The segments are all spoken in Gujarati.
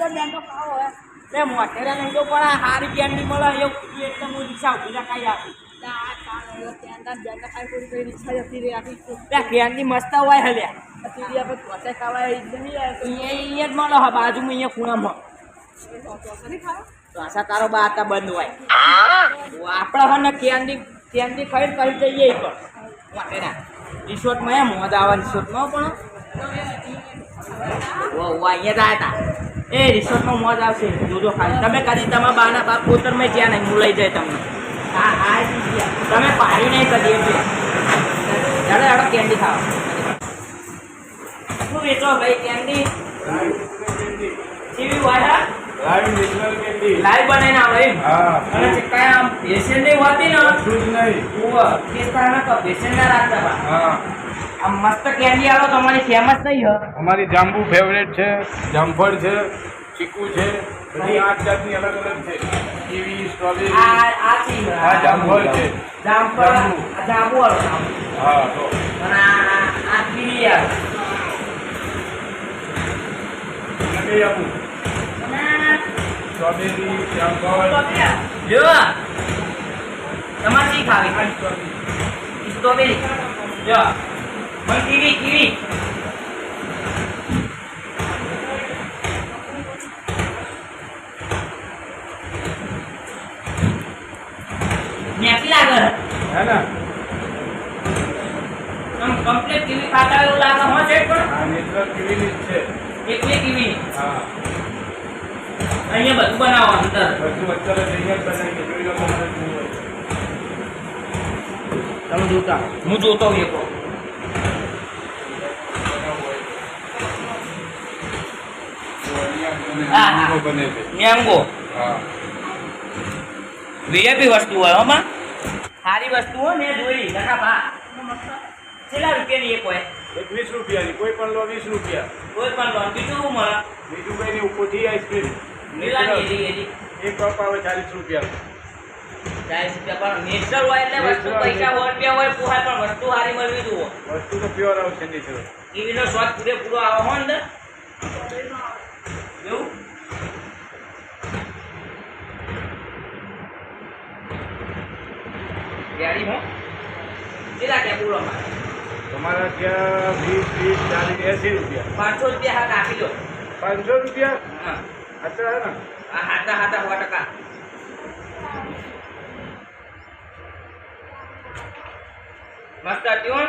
બેંડો ખાવો હે લે મોટેરા નહીં તો પણ હારી કેન્ડી મળે એવું એટલે હું રિક્ષા ઉભી રખાઈ આપી કેન્ડી મસ્ત હોય હલ્યા મળો હા બાજુમાં અહીંયા ખૂણામાં પાછા તારો બા હતા બંધ હોય આપડે હને કેન્ડી ખાઈ કહી જઈએ મોટેરા રિસોર્ટમાં એમ મોજ આવે રિસોર્ટમાં પણ અહીંયા હતા એ રિસોર્ટમાં મોજ આવશે જોજો ખાલી તમે કદી તમારા બાના બાપ પોતરમાં જ્યાં નહીં હું લઈ જાય તમને હા તમે પાડી નહીં કદી એમ ચાલો ચાલો કેન્ડી ખાવા શું વેચો ભાઈ કેન્ડી કેવી હોય લાઈવ બનાવીને આવે અને કયા આમ પેશન્ટ નહીં હોતી ને પેશન્ટ ના રાખતા આમ મસ્ત કેન્ડી આવો તમારી ફેમસ નહીં હો અમારી જાંબુ ફેવરેટ છે જામફળ છે ચીકુ છે બધી 8 જાતની અલગ અલગ છે કીવી સ્ટ્રોબેરી આ જામફળ છે જામફળ જાંબુ હા તો અને આ કીવી આવે કઈ આપું સ્ટ્રોબેરી જામફળ જો તમારે શી ખાવી સ્ટ્રોબેરી જો મને કીવી નેકી લાગે હે ને આમ કમ્પ્લીટ કીવી ખાતા એવું લાગે હો છે પણ આ નેચરલ કીવી છે એકલી કીવી હા અહીંયા બધું બનાવો અંદર બધું અત્યારે અહીંયા બનાવી કે જોઈ લો તમે જોતા હું જોતો હોઉં એક બને છે મેંગો હા વીઆઈપી વસ્તુ હોય હમાં સારી વસ્તુ હોય ને જોઈ કાકા ભા કેટલા રૂપિયાની એક હોય એક 20 રૂપિયાની કોઈ પણ લો 20 રૂપિયા કોઈ પણ લો બીજું શું મળે બીજું કઈ નહીં ઉપરથી આઈસ્ક્રીમ લીલાની એક કપ આવે 40 રૂપિયા 40 રૂપિયા પણ નેચરલ હોય એટલે વસ્તુ પૈસા રૂપિયા હોય પોહાય પણ વસ્તુ સારી મળવી જુઓ વસ્તુ તો પ્યોર આવશે નેચરલ ટીવીનો સ્વાદ પૂરેપૂરો આવે હો અંદર એવું ગાડી હો કેટલા કે પૂરો તમારા ત્યાં 20 30 40 80 રૂપિયા 500 રૂપિયા હા કાપી લો 500 રૂપિયા હા અચ્છા હે ને આ હાટા 100% મસ્ત હતી હો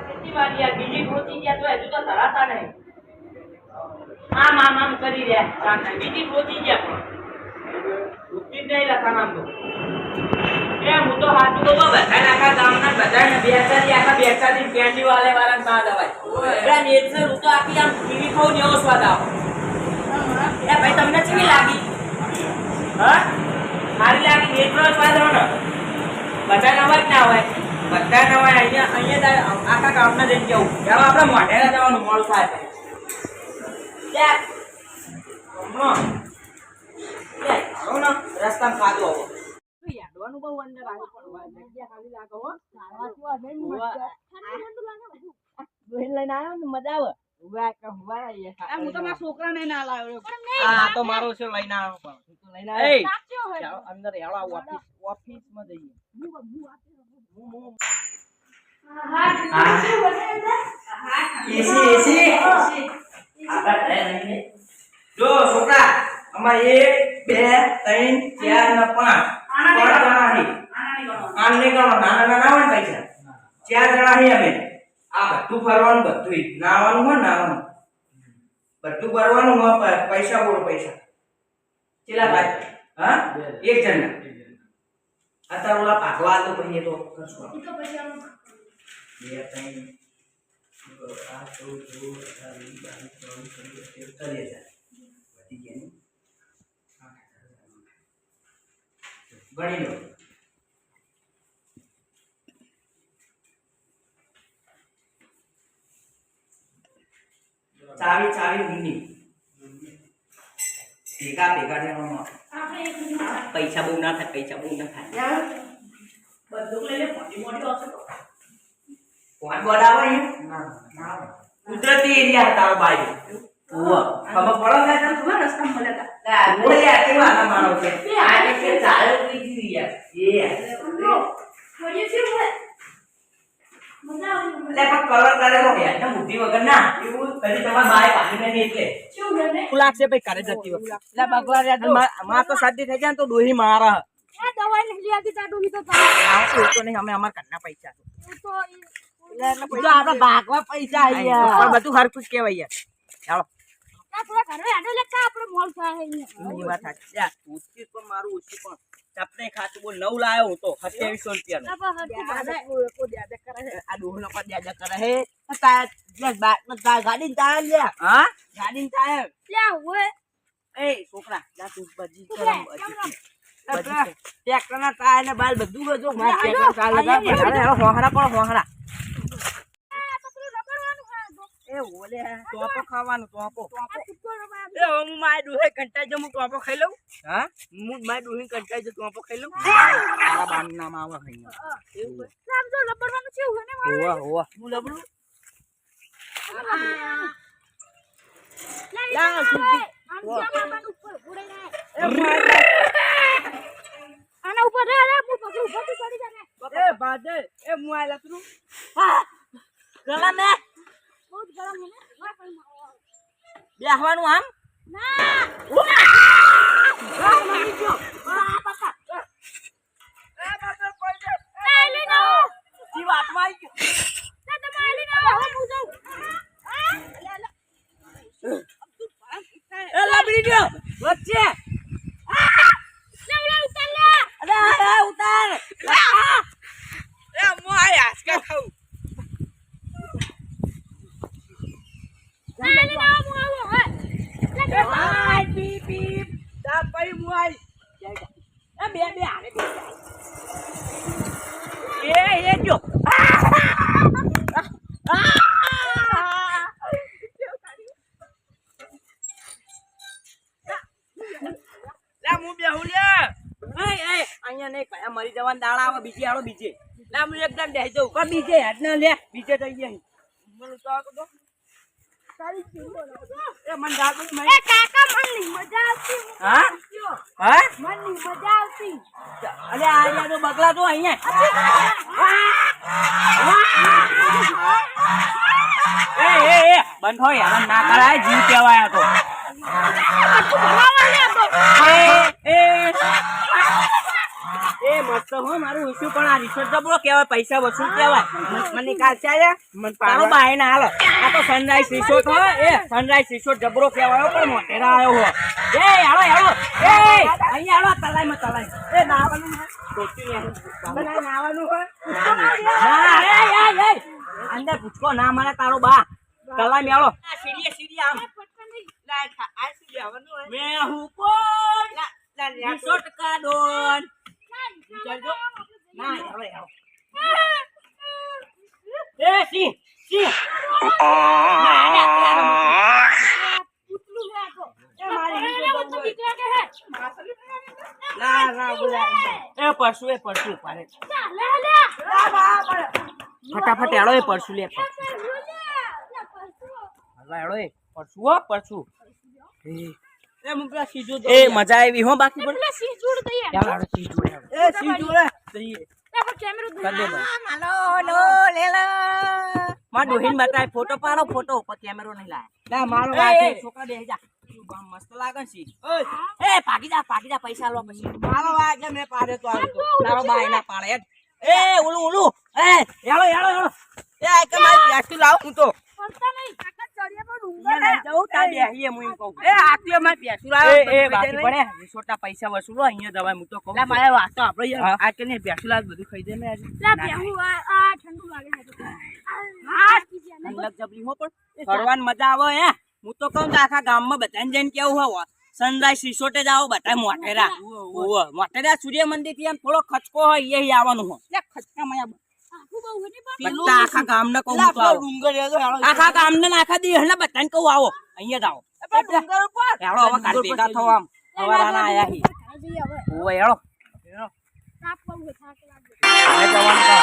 કેટલી વાર યાર બીજી ગોતી ગયા તો હજુ તો ધરાતા નહીં આમ કરી રહ્યા બીજી ગોતી ગયા પણ ઉઠી જ નહીં લખા નામ તો એ હું તો હાથું તો બધા આખા ગામના બધાને બેસાથી કેન્ડી વાળાને બાદ અવાય નેચરલ હું તો આખી આમ કીવી ખાઉં ને એવો સ્વાદ આવે એ ભાઈ તમને કેવી લાગી હા સારી લાગી નેચરલ સ્વાદ હોય ને બધા નવા જ ના હોય બધા નવા અહીંયા આખા ગામના જઈને જવું ચાલો આપણે મોઢેરા જવાનું મોડું થાય રસ્તામાં ખાધું આવો યાદવાનું બહુ અંદર આવ્યું પણ જગ્યા ખાલી લાગે હો લઈને આવ્યો ને મજા આવે હું તો મારા છોકરા ને ના લાવ્યો હા તો મારો છે લઈને આવ્યો લઈને આવ્યો અંદર હેળો ઓફિસ માં જઈએ જો છોકરા અમારે 1 2 3 4 ને 5 5 જણા છે આને ગણો નાના હોય ને પૈસા 4 જણા છે અમે આ બધું ફરવાનું બધું નાવાનું હોય નાવાનું બધું કરવાનું હોય પૈસા બોલો પૈસા કેટલા ભાઈ હા એક જણના અત્યારે ઓલા ભાગવા તો કહીએ તો કરશું 2 3 આ 14 ગણી લો ચાવી ઊંડી ભેગા જવાનું પૈસા બહુ ના થાય બધું લઈને મોટી આવશે કોણ બોલાવો અહીંયા કુદરતી એરિયા હતા બાજુ ઓહ ખબર પડે કે તને ખબર રસ્તામાં મળ્યા હતા ઓલે આ કેવા આના માણો છે આ કે ચાલે ઉઈ ગઈ યાર એ એટલે પણ કલર કરેલો યાર ને બુદ્ધિ વગર ના એવું કદી તમારા બાએ પાડી નથી એટલે શું ગમે લાગશે ભાઈ કરે જતી વખત એટલે ભગવાન યાર માં તો શાદી થઈ જાય તો ડોહી મારા આ દવાઈ નહીં આતી તાડું તો આવતો તો નહીં અમે અમાર ઘરના પૈસા તો એટલે આપડે ભાગવા પૈસા આયા પણ બધું હરખું જ કહેવાય યાર ચાલો આપણા ઘરે આડે લેખા આપણે મોલ થાય એ વાત સાચી યાર ઉચી પણ મારું ઉચી પણ ચપને ખાતું બોલ 9 લાયો હું તો 2700 રૂપિયાનો આ ડોહનો પર દાદા કરે હે તા ગાડી ટાયર લે હા ગાડી ટાયર લ્યા ઓય એ છોકરા જા તું બજી કરમ બજી ટ્રેક્ટર ના ટાયર ને બાલ બધું બધું માર ટ્રેક્ટર ટાયર લગા પણ હોહરા પણ હોહરા એ ઓલે ટોપો ખાવાનું ટોપો એ હું માય દુહે કંટાઈ જો હું ટોપો ખાઈ લઉં હા હું માય દુહે કંટાઈ જો ટોપો ખાઈ લઉં તારા બાન નામ આવે ખાઈ એવું નામ જો લબડવાનું છે હું ને હોવા હોવા હું લબડું લા સુધી ઉપર ઉડે આના ઉપર રે રે હું પકડી ઉપર ચડી જાને એ બાજે એ હું આ લતરું હા ગલા મે બહુ ગરમ હે ને બેહવાનું આમ ના મારી ગયો બાપા કોઈ દે લે નો જી વાત મારી ગયો ના તમે લે નો હું જાઉં એ લબડી ગયો વચ્ચે લે ઉતાર લે અરે ઉતાર એ મો આયા કે ખાઉં લે નો હું આવો હે હાય પી પી તા પઈ મો આઈ એ બે આવે એ જો લા મુ બેહુલ્યા અહીંયા નહીં કયા મરી જવાના દાડા આવે બીજે આવો બીજે લા હું એકદમ બેહી જાઉં કો બીજે હેડ ન લે બીજે થઈ ગયા મને તો તો તારી ચીંતો એ મન દાદુ મે એ કાકા મનની મજા આવતી હા હા મનની મજા આવતી અરે આ તો બગલા તો અહીંયા એ બંધ હોય યાર ના કરાય જીવ કહેવાય તો એ મસ્ત હો મારું ઈશ્યુ પણ આ રિસોર્ટ જબરો કહેવાય પૈસા વસૂલ કહેવાય મને કાલ ચાલે તારો બાય ના હાલો આ તો સનરાઈઝ રિસોર્ટ હો એ સનરાઈઝ રિસોર્ટ જબરો કહેવાય પણ મોટેરા આવ્યો હો એ હાલો એ અહીંયા હાલો તલાઈ એ નાવાનું ટોચી ને નાવાનું હો ના એ અંદર પૂછકો ના મને તારો બા તલાઈ મેળો સીડી આમ मैं हूँ कौन रिसोर्ट का डॉन चलो ना यारो ए सिंह પુતલું હે તો એ મારી તો દીકરા કે હે ના બોલા એ પરસુ પારે લે લે ફટાફટ હેડો એ પરસુ લે હલવા હેડો એ પરસુ એ મુકલા સીજો એ મજા આવી હો બાકી પણ એટલે સી જોડ દઈએ યાર સીજો એ સીજો દઈએ એ પણ કેમેરો દે कर दे लो ले लो मां डोहिन बताए फोटो पाड़ो फोटो पर कैमरा नहीं लाया ना मारो लागे छोकरा दे जा बम मस्त लागन सी ए भागी जा पैसा लो પછી મારો વાગે મે પાડે તો આવતો તારો બાય ના પાડે એ ઓલું એ યાલો એ આ કે મારી બેસ્ટી લાવ હું તો પડતા નહીં કાકા ચડિયા પર ઊંઘ યે નહીં જાઉં તા બેહીએ હું એમ કહું એ આતી મારી બેસ્ટી લાવ એ બાકી પડે રિસોર્ટના પૈસા વસૂલો અહીંયા દવાઈ હું તો કહું લા મારે વાત તો આપણે યાર આ કે ને બેસ્ટી લાવ બધું ખાઈ દે મે આજે લા બેહું આ ઠંડુ લાગે છે હા કીજે ને લગ જબરી હો પણ ફરવાની મજા આવે હે હું તો કહું આખા ગામમાં બધાને જઈને કેવું હો સનરાઈઝ રિસોર્ટે જાઓ બધા મોટેરા મોટેરા સૂર્ય મંદિર થી આમ થોડો ખચકો હોય એ આવવાનું હો લે ખચકામાં આખું બહુ હે બધા આખા ગામને કહું તો ડુંગર આખા ગામને આખા દિવસને બધાને કહું આવો અહીંયા જાઓ ડુંગર ઉપર હેડો હવે કાલ ભેગા થો આમ હવારાના આયા હી જઈએ હવે ઓય હેડો તાપ બહુ હે થાક લાગે હવે જવાનું તો